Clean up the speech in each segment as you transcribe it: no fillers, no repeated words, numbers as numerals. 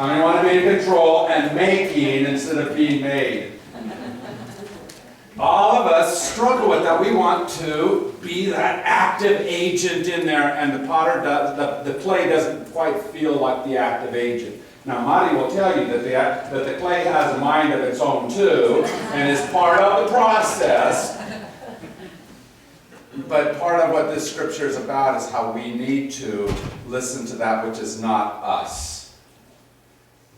How many want to be in control and making instead of being made? All of us struggle with that. We want to be that active agent in there, and the potter does, the clay doesn't quite feel like the active agent. Now, Marty will tell you that the clay has a mind of its own too, and is part of the process. But part of what this scripture is about is how we need to listen to that which is not us.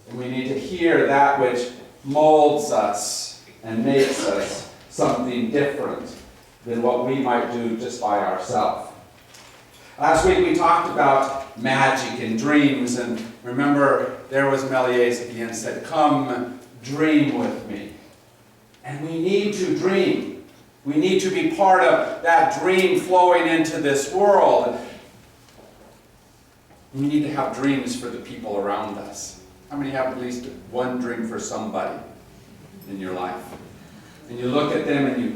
And we need to hear that which molds us and makes us something different than what we might do just by ourselves. Last week we talked about magic and dreams, and remember there was Melies at the end said, "Come dream with me." And we need to dream. We need to be part of that dream flowing into this world. We need to have dreams for the people around us. How many have at least one dream for somebody in your life? And you look at them and you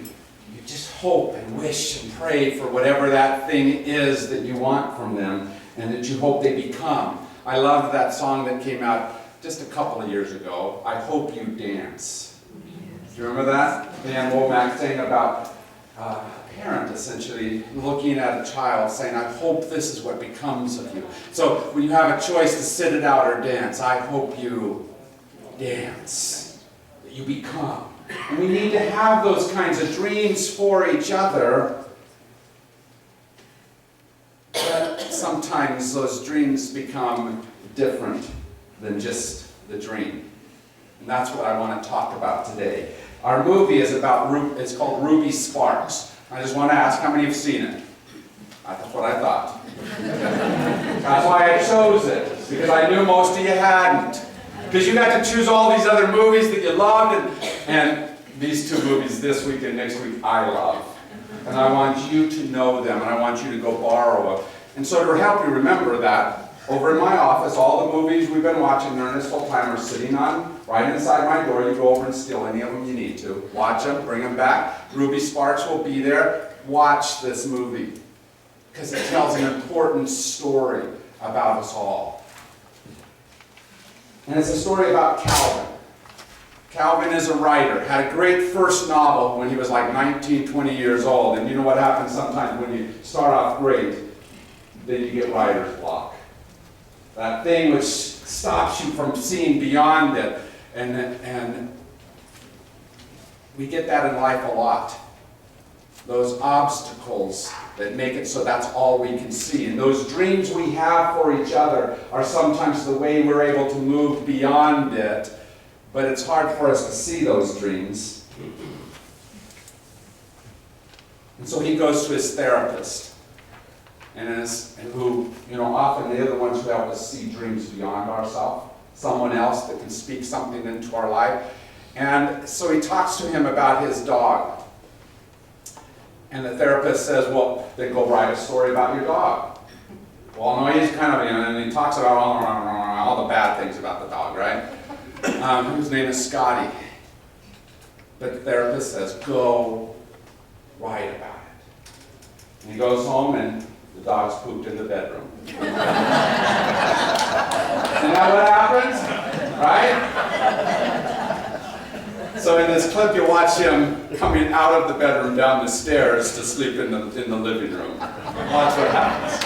just hope and wish and pray for whatever that thing is that you want from them and that you hope they become. I loved that song that came out just a couple of years ago, "I Hope You Dance." Do you remember that? Dan Womack saying about a parent essentially looking at a child saying, "I hope this is what becomes of you." So when you have a choice to sit it out or dance, I hope you dance, that you become. And we need to have those kinds of dreams for each other. But sometimes those dreams become different than just the dream. And that's what I want to talk about today. Our movie is it's called Ruby Sparks. I just want to ask how many have seen it? That's what I thought. That's why I chose it, because I knew most of you hadn't. Because you got to choose all these other movies that you loved, and these two movies this week and next week I love. And I want you to know them, and I want you to go borrow them. And so to help you remember that, over in my office, all the movies we've been watching during this whole time are sitting on right inside my door. You go over and steal any of them you need to. Watch them, bring them back. Ruby Sparks will be there. Watch this movie, because it tells an important story about us all. And it's a story about Calvin. Calvin is a writer, had a great first novel when he was like 19, 20 years old. And you know what happens sometimes when you start off great, then you get writer's block. That thing which stops you from seeing beyond it. And we get that in life a lot. Those obstacles that make it so that's all we can see. And those dreams we have for each other are sometimes the way we're able to move beyond it. But it's hard for us to see those dreams. And so he goes to his therapist. And who, often they're the ones who help us see dreams beyond ourselves. Someone else that can speak something into our life. And so he talks to him about his dog. And the therapist says, well, then go write a story about your dog. Well, no, he's kind of, and he talks about all the bad things about the dog, right? Whose name is Scotty. But the therapist says, go write about it. And he goes home and the dog's pooped in the bedroom. Isn't that what happens? Right? So in this clip, you watch him coming out of the bedroom down the stairs to sleep in the living room. Watch what happens.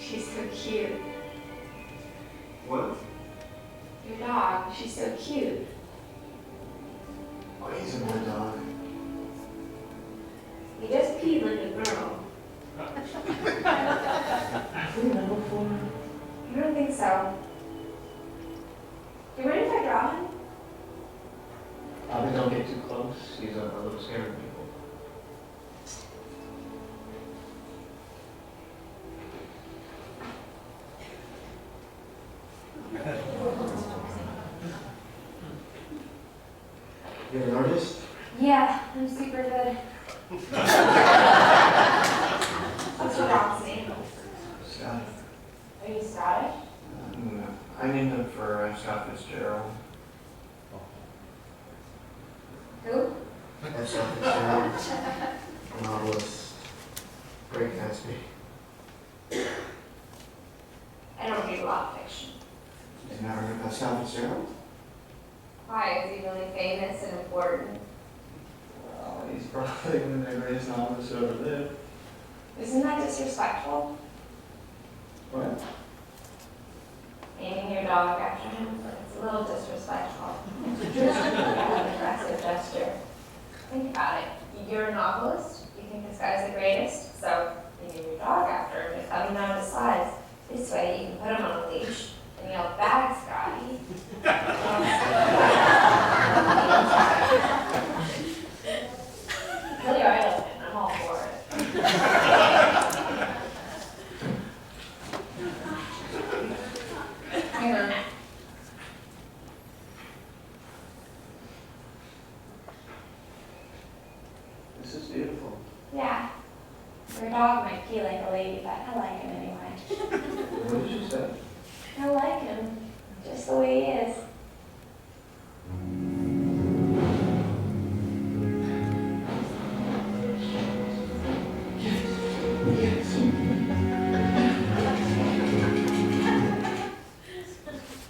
She's so cute. What? Your dog, she's so cute. Oh, he's a boy dog. He just peed like a girl. Didn't that before? I don't think so. You ready if I draw him? Probably don't get too close. He's a little scared of people. You're an artist? Yeah, I'm super good. What's your dog's name? Scott. Are you Scottish? No. I named him for Scott Fitzgerald. Who? That's Scott Fitzgerald. Novelist. Great Gatsby. I don't read a lot of fiction. You never heard about Scott Fitzgerald? Why? Is he really famous and important? Well, he's probably one of the greatest novelists who ever lived. Isn't that disrespectful? What? Naming your dog after him? It's a little disrespectful. It's an aggressive gesture. Think about it. You're a novelist. You think this guy's the greatest, so you name your dog after him to cut him down to size. This way you can put him on a leash and yell, "Bad Scotty." Kill your elephant. I'm all for it. Hang on. This is beautiful. Yeah. Your dog might pee like a lady, but I like him anyway. What did you say? I like him, just the way he is.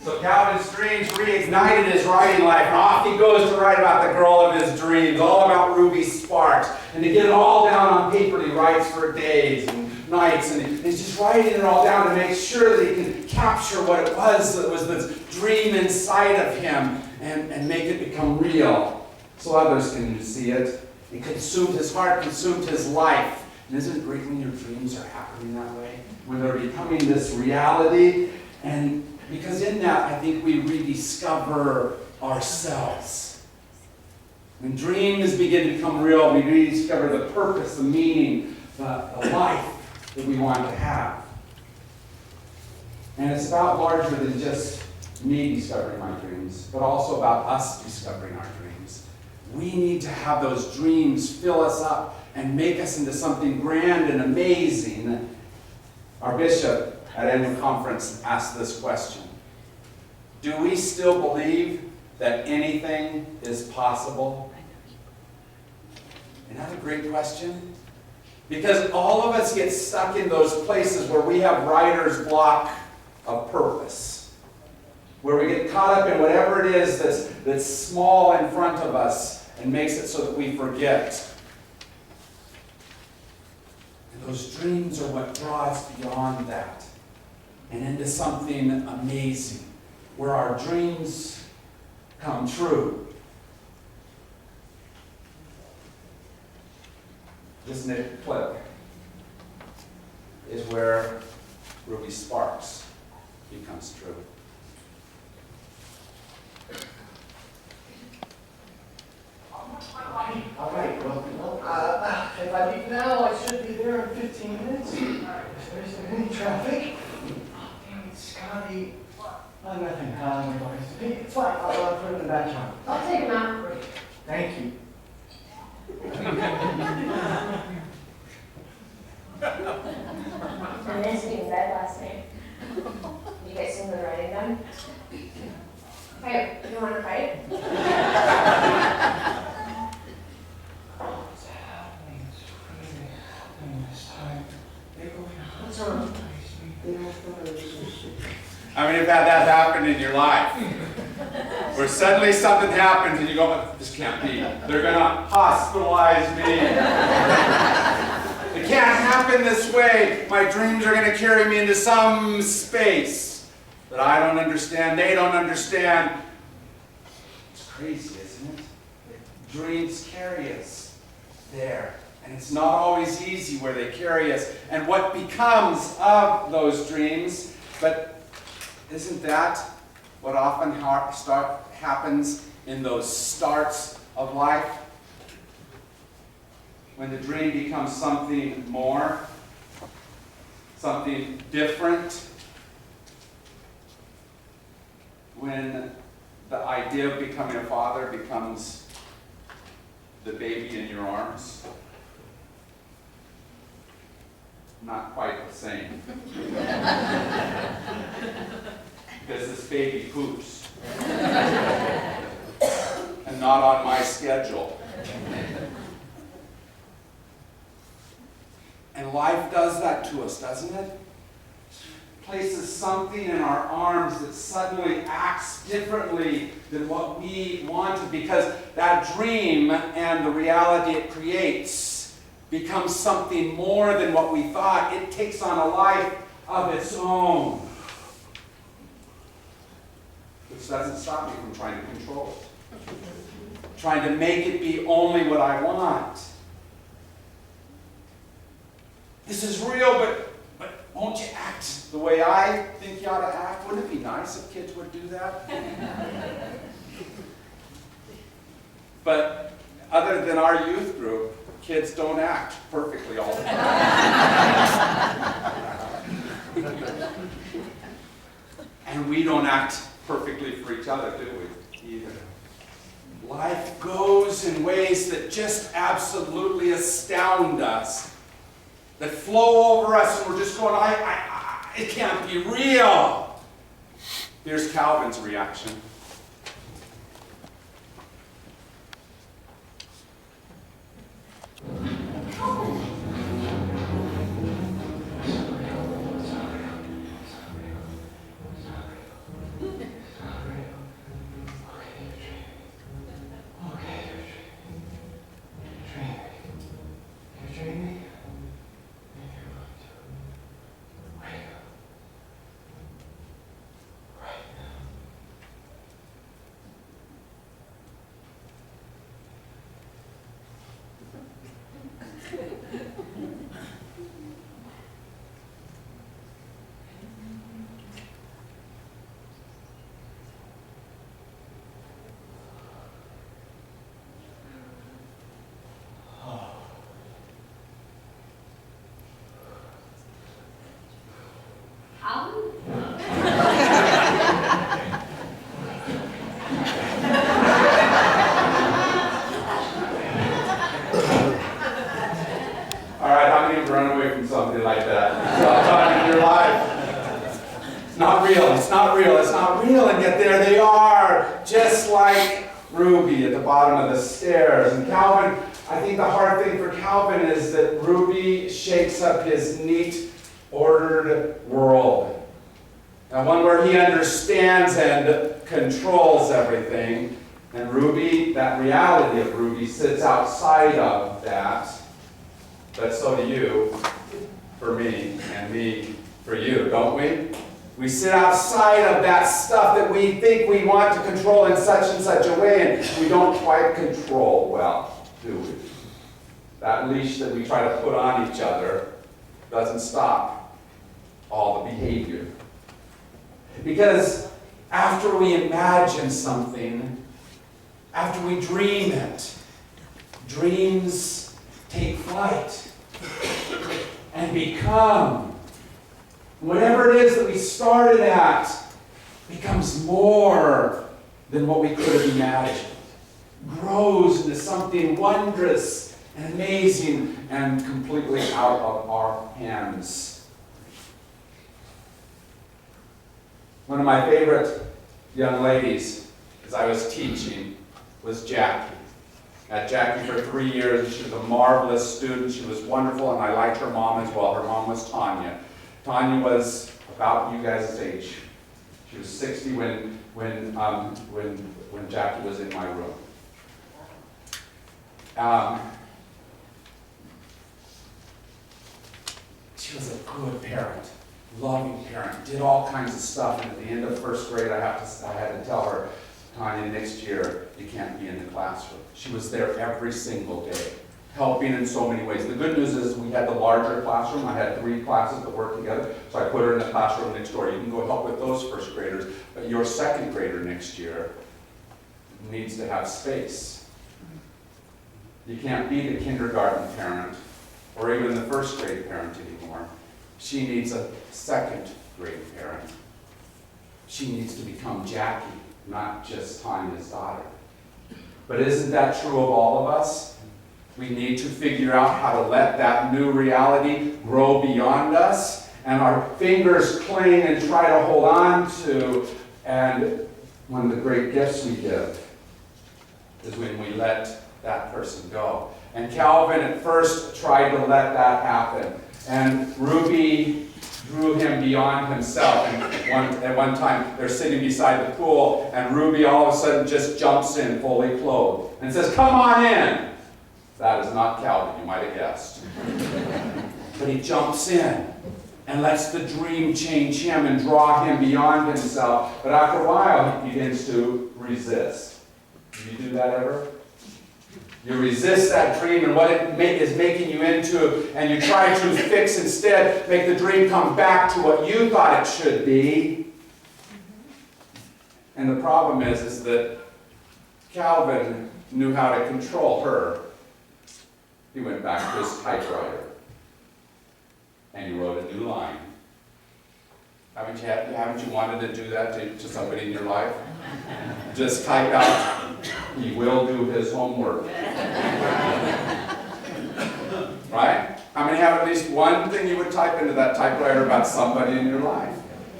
So Calvin Strange reignited his writing life, and off he goes to write about the girl of his dreams, all about Ruby Sparks. And to get it all down on paper, he writes for days and nights, and he's just writing it all down to make sure that he can capture what it was that was this dream inside of him and make it become real so others can see it. It consumed his heart, consumed his life. And isn't it great when your dreams are happening that way? When they're becoming this reality? And because in that, I think we rediscover ourselves. When dreams begin to become real, we rediscover the purpose, the meaning, the life that we want to have. And it's about larger than just me discovering my dreams, but also about us discovering our dreams. We need to have those dreams fill us up and make us into something grand and amazing. Our bishop at annual conference asked this question: do we still believe that anything is possible? Isn't that a great question? Because all of us get stuck in those places where we have writer's block of purpose, where we get caught up in whatever it is that's small in front of us and makes it so that we forget. And those dreams are what draw us beyond that and into something amazing, where our dreams come true. This next clip is where Ruby Sparks becomes true. All right, well, if I leave now, I should be there in 15 minutes. If there isn't any traffic. Oh, damn it, Scotty. Oh, nothing. It's fine. I'll put it in the back trunk. I'll take him out. Thank you. I missed you in bed last night. You guys seen the writing done? Hey, you want to fight? What's happening? It's really happening this time. What's wrong? I mean, you've had that happen in your life, where suddenly something happens and you go, this can't be. They're going to hospitalize me. It can't happen this way. My dreams are going to carry me into some space that I don't understand, they don't understand. It's crazy, isn't it? Dreams carry us there. And it's not always easy where they carry us and what becomes of those dreams. But isn't that what often happens in those starts of life? When the dream becomes something more, something different. When the idea of becoming a father becomes the baby in your arms? Not quite the same. Because this baby poops. And not on my schedule. And life does that to us, doesn't it? Places something in our arms that suddenly acts differently than what we wanted, because that dream and the reality it creates becomes something more than what we thought. It takes on a life of its own, which doesn't stop me from trying to control it, trying to make it be only what I want. This is real, but won't you act the way I think you ought to act? Wouldn't it be nice if kids would do that? But other than our youth group, kids don't act perfectly all the time. And we don't act perfectly for each other, do we? Either. Life goes in ways that just absolutely astound us, that flow over us, and we're just going, it can't be real. Here's Calvin's reaction. And yet there they are, just like Ruby at the bottom of the stairs. And Calvin, I think the hard thing for Calvin is that Ruby shakes up his neat, ordered world. And one where he understands and controls everything. And Ruby, that reality of Ruby, sits outside of that. But so do you, for me, and me for you, don't we? We sit outside of that stuff that we think we want to control in such and such a way, and we don't quite control well, do we? That leash that we try to put on each other doesn't stop all the behavior. Because after we imagine something, after we dream it, dreams take flight and become. Whatever it is that we started at becomes more than what we could have imagined. Grows into something wondrous and amazing and completely out of our hands. One of my favorite young ladies, as I was teaching, was Jackie. I had Jackie for 3 years, and she was a marvelous student. She was wonderful, and I liked her mom as well. Her mom was Tanya. Tanya was about you guys' age. She was 60 when Jackie was in my room. She was a good parent, loving parent, did all kinds of stuff. And at the end of first grade, I had to tell her, Tanya, next year you can't be in the classroom. She was there every single day, helping in so many ways. The good news is we had the larger classroom. I had 3 classes that worked together, so I put her in the classroom next door. You can go help with those first graders, but your second grader next year needs to have space. You can't be the kindergarten parent or even the first grade parent anymore. She needs a second grade parent. She needs to become Jackie, not just Tanya's daughter. But isn't that true of all of us? We need to figure out how to let that new reality grow beyond us, and our fingers cling and try to hold on to. And one of the great gifts we give is when we let that person go. And Calvin at first tried to let that happen. And Ruby drew him beyond himself. And at one time, they're sitting beside the pool, and Ruby all of a sudden just jumps in fully clothed and says, "Come on in." That is not Calvin, you might have guessed. But he jumps in and lets the dream change him and draw him beyond himself. But after a while, he begins to resist. Do you do that ever? You resist that dream and what it is making you into, and you try to fix instead, make the dream come back to what you thought it should be. And the problem is that Calvin knew how to control her. He went back to his typewriter and he wrote a new line. Haven't you wanted to do that to somebody in your life? Just type out, "He will do his homework." Right? How many have at least one thing you would type into that typewriter about somebody in your life?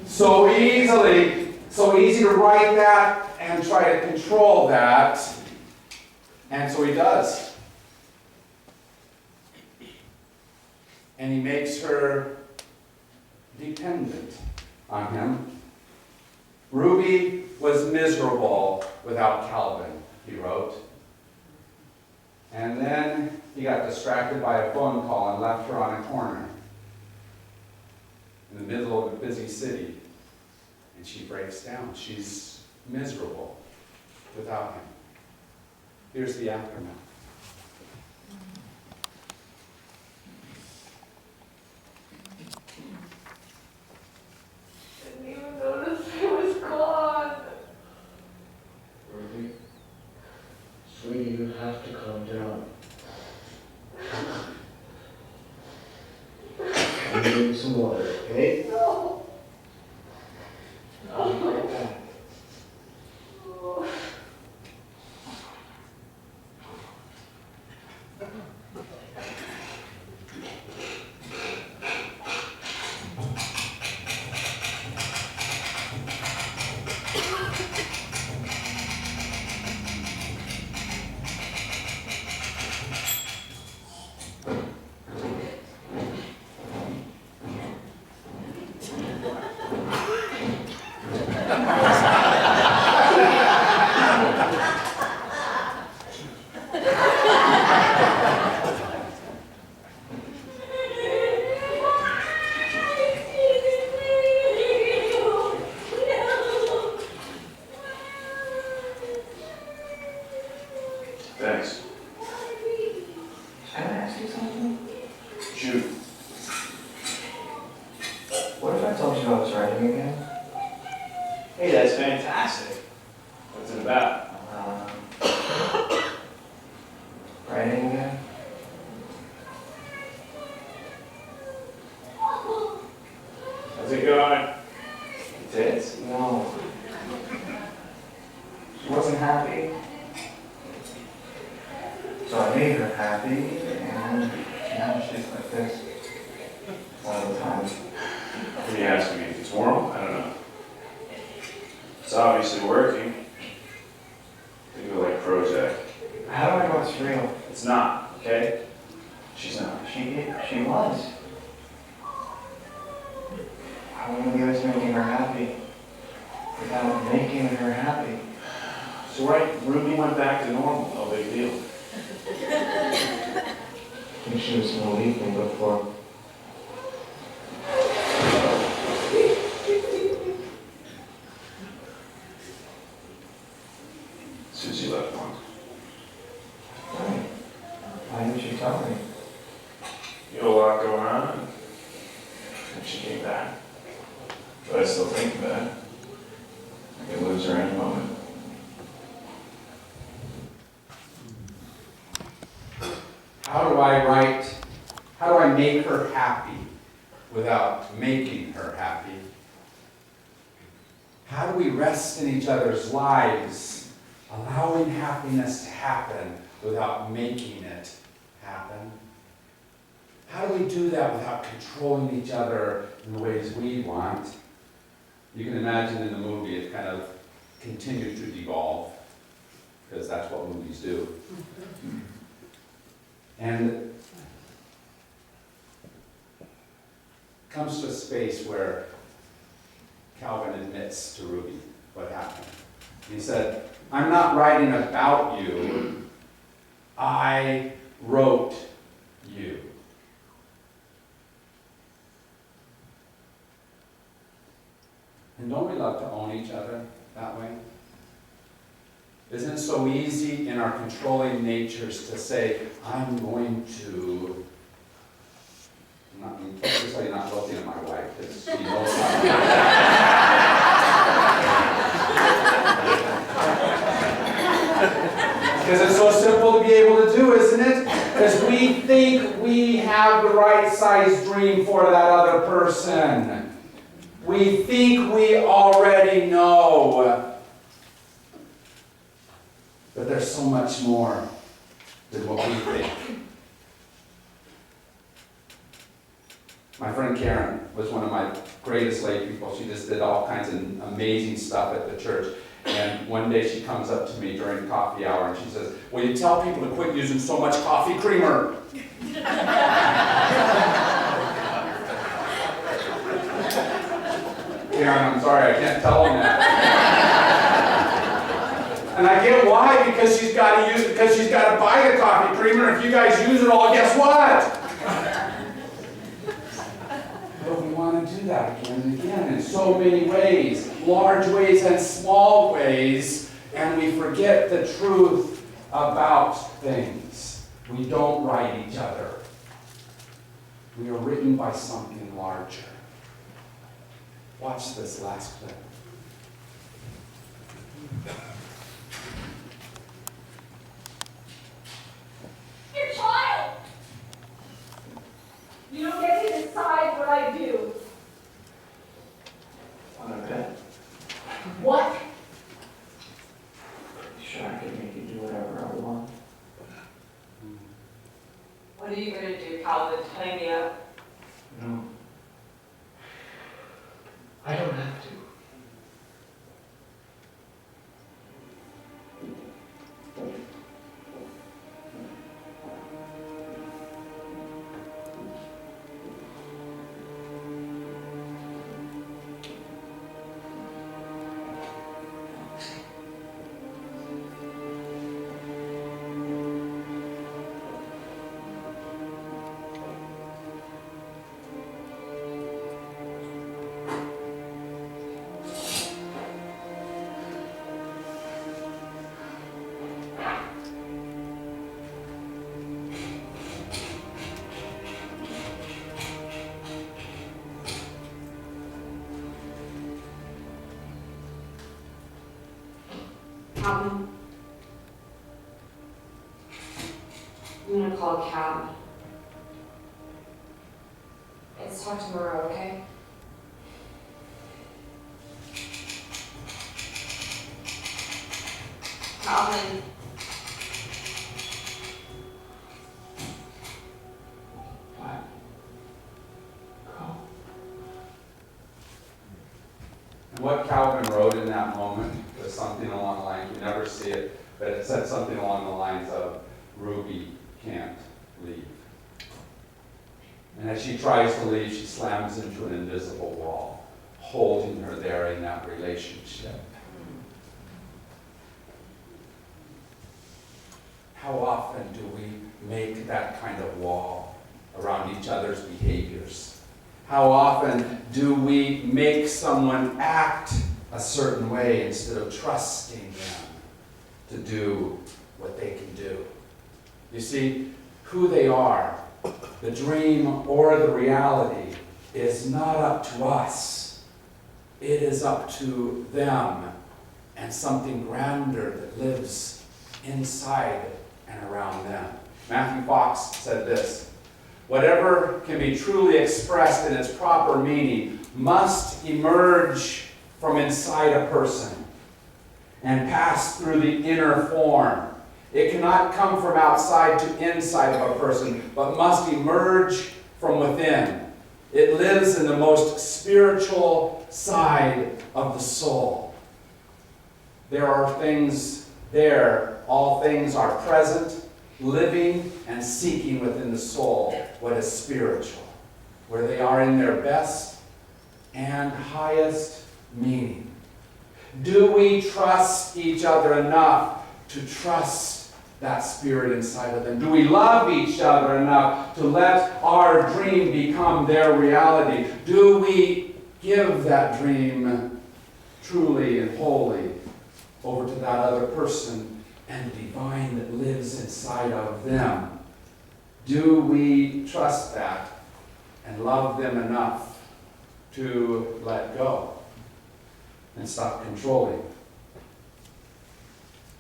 So easy to write that and try to control that. And so he does. And he makes her dependent on him. Ruby was miserable without Calvin, he wrote. And then he got distracted by a phone call and left her on a corner in the middle of a busy city. And she breaks down. She's miserable without him. Here's the aftermath. Didn't even notice it was gone. Ruby, sweetie, you have to calm down. I'm getting some water, okay? No. I'll be right back. Thanks. Can I ask you something? Shoot. What if I told you I was writing again? Hey, that's fantastic. What's it about? Writing again? How's it going? Tits? No. She wasn't happy. So I made her happy, and now she's like this all the time. What are you asking me? If it's normal? I don't know. It's obviously working. Think of it like Prozac. How do I know it's real? It's not, okay? She's not. She was. How many years making her happy without making her happy? So right, Ruby went back to normal. No big deal. I think she was gonna leave me before. Susie left once. Why? Why didn't she tell me? You had a lot going on. And she came back. But I still think of that. I could lose her any moment. How do I write? How do I make her happy without making her happy? How do we rest in each other's lives, allowing happiness to happen without making it happen? How do we do that without controlling each other in the ways we want? You can imagine in the movie it kind of continued to devolve, because that's what movies do. And comes to a space where Calvin admits to Ruby what happened. He said, I'm not writing about you, I wrote you. And don't we love to own each other that way? Isn't it so easy in our controlling natures to say, I'm going to, just so you're not looking at my wife, because she knows because it's so simple to be able to do, isn't it? Because we think we have the right size dream for that other person. We think we already know. But there's so much more than what we think. My friend Karen was one of my greatest lay people. She just did all kinds of amazing stuff at the church. And one day she comes up to me during coffee hour and she says, will you tell people to quit using so much coffee creamer? Karen, I'm sorry, I can't tell them that. And I get why, because she's got to buy the coffee creamer. If you guys use it all, guess what? But we want to do that again and again in so many ways, large ways and small ways, and we forget the truth about things. We don't write each other. We are written by something larger. Watch this last clip. Your child! You don't get to decide what I do. On a bed. What? Pretty sure I could make you do whatever I want. What are you going to do, Calvin? Tie me up? No. I don't have to. Calvin? I'm going to call a cab. Let's talk tomorrow, okay? Calvin. What? Go. And what Calvin wrote in that moment was something along the lines, we never see it, but it said something along the lines of, Ruby can't leave. And as she tries to leave, she slams into an invisible wall, holding her there in that relationship. How often do we make that kind of wall around each other's behaviors? How often do we make someone act a certain way instead of trusting them to do what they can do? You see, who they are, the dream or the reality, is not up to us. It is up to them and something grander that lives inside and around them. Matthew Fox said this, whatever can be truly expressed in its proper meaning must emerge from inside a person and pass through the inner form It cannot come from outside to inside of a person, but must emerge from within. It lives in the most spiritual side of the soul. There are things there. All things are present, living, and seeking within the soul what is spiritual, where they are in their best and highest meaning. Do we trust each other enough to trust that spirit inside of them? Do we love each other enough to let our dream become their reality? Do we give that dream truly and wholly over to that other person and the divine that lives inside of them? Do we trust that and love them enough to let go and stop controlling?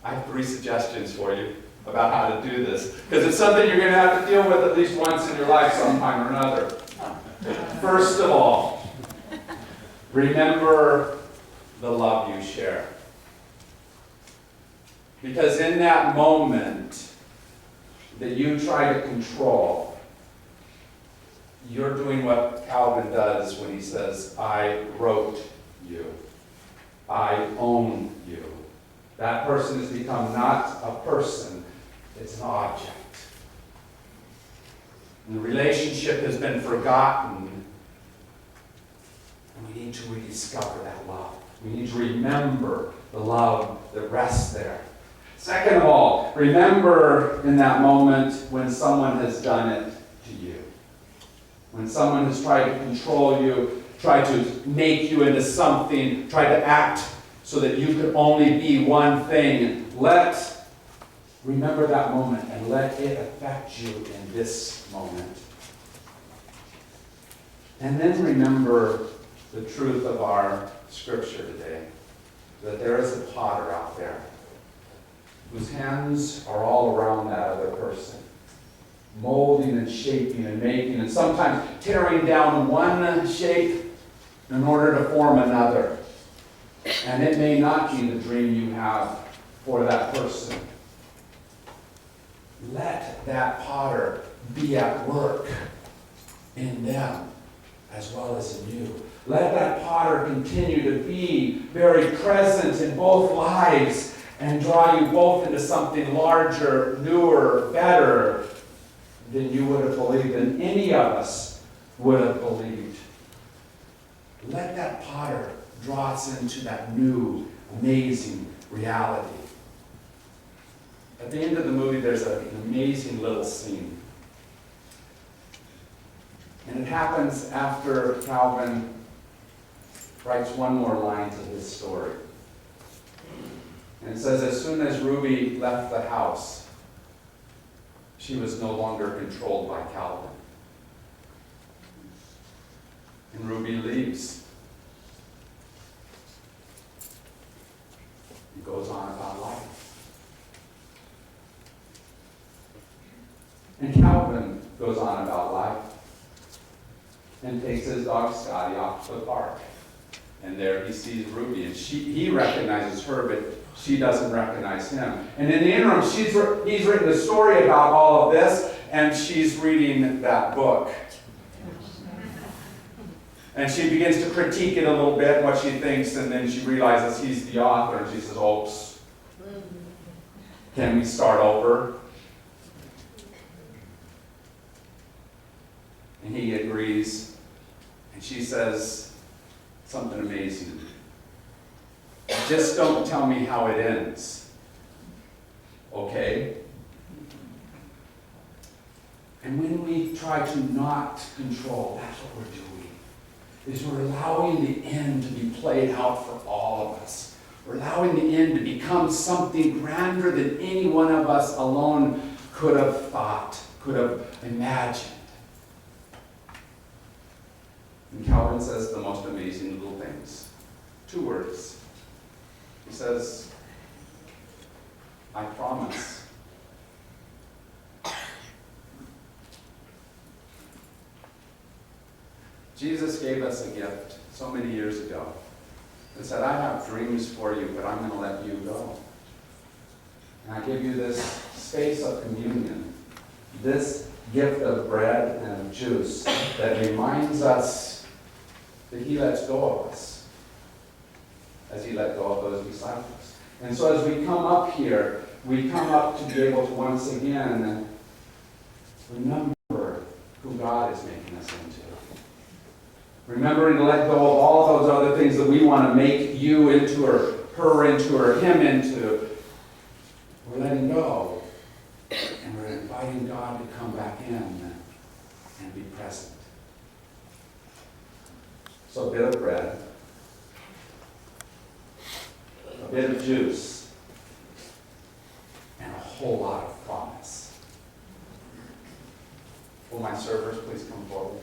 I have 3 suggestions for you about how to do this, because it's something you're going to have to deal with at least once in your life sometime or another. First of all, remember the love you share. Because in that moment that you try to control, you're doing what Calvin does when he says, I wrote you. I own you. That person has become not a person, it's an object. And the relationship has been forgotten. And we need to rediscover that love. We need to remember the love that rests there. Second of all, remember in that moment when someone has done it to you. When someone has tried to control you, tried to make you into something, tried to act so that you could only be one thing. Remember that moment and let it affect you in this moment. And then remember the truth of our scripture today, that there is a potter out there whose hands are all around that other person, molding and shaping and making, and sometimes tearing down one shape in order to form another. And it may not be the dream you have for that person. Let that potter be at work in them as well as in you. Let that potter continue to be very present in both lives and draw you both into something larger, newer, better than you would have believed, than any of us would have believed. Let that potter draw us into that new, amazing reality. At the end of the movie, there's an amazing little scene. And it happens after Calvin writes one more line to his story. And it says, as soon as Ruby left the house, she was no longer controlled by Calvin. And Ruby leaves. He goes on about life. And Calvin goes on about life and takes his dog Scotty off to the park. And there he sees Ruby, and he recognizes her, but she doesn't recognize him. And in the interim, he's written a story about all of this, and she's reading that book. And she begins to critique it a little bit, what she thinks, and then she realizes he's the author, and she says, oops, can we start over? And he agrees, and she says something amazing. Just don't tell me how it ends, okay? And when we try to not control, that's what we're doing. Is we're allowing the end to be played out for all of us. We're allowing the end to become something grander than any one of us alone could have thought, could have imagined. And Calvin says the most amazing little things. 2 words. He says, I promise. Jesus gave us a gift so many years ago and said, I have dreams for you, but I'm going to let you go. And I give you this space of communion, this gift of bread and of juice that reminds us that he lets go of us as he let go of those disciples. And so as we come up here, we come up to be able to once again remember who God is making us into. Remembering to let go of all those other things that we want to make you into, or her into, or him into. We're letting go. And we're inviting God to come back in and be present. So a bit of bread, a bit of juice, and a whole lot of promise. Will my servers please come forward?